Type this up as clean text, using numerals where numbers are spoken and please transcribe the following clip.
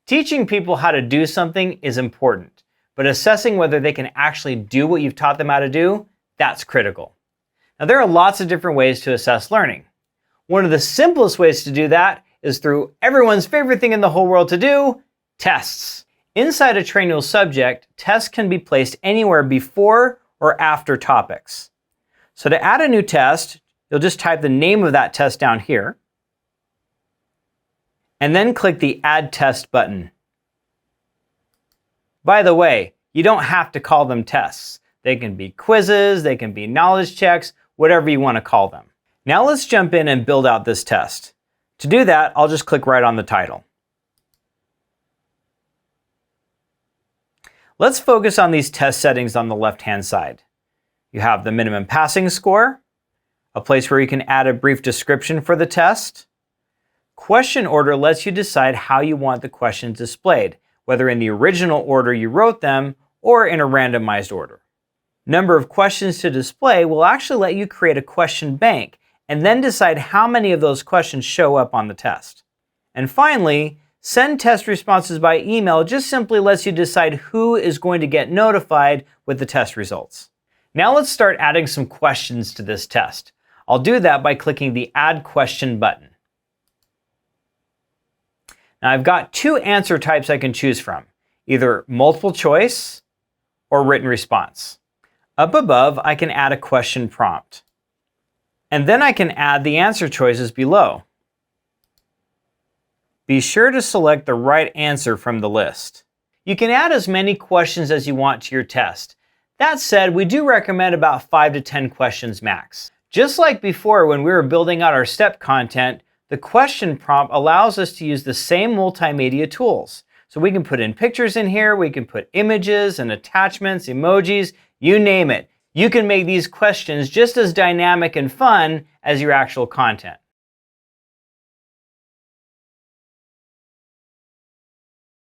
Teaching people how to do something is important, but assessing whether they can actually do what you've taught them how to do, that's critical. Now, there are lots of different ways to assess learning. One of the simplest ways to do that is through everyone's favorite thing in the whole world to do, tests. Inside a Trainual subject, tests can be placed anywhere before or after topics. So to add a new test, you'll just type the name of that test down here, and then click the Add Test button. By the way, you don't have to call them tests. They can be quizzes, they can be knowledge checks, whatever you want to call them. Now let's jump in and build out this test. To do that, I'll just click right on the title. Let's focus on these test settings on the left-hand side. You have the minimum passing score, a place where you can add a brief description for the test. Question order lets you decide how you want the questions displayed, whether in the original order you wrote them or in a randomized order. Number of questions to display will actually let you create a question bank and then decide how many of those questions show up on the test. And finally, send test responses by email just simply lets you decide who is going to get notified with the test results. Now let's start adding some questions to this test. I'll do that by clicking the Add Question button. Now I've got two answer types I can choose from, either multiple choice or written response. Up above, I can add a question prompt. And then I can add the answer choices below. Be sure to select the right answer from the list. You can add as many questions as you want to your test. That said, we do recommend about 5 to 10 questions max. Just like before when we were building out our step content, the question prompt allows us to use the same multimedia tools. So we can put in pictures in here, we can put images and attachments, emojis, you name it. You can make these questions just as dynamic and fun as your actual content.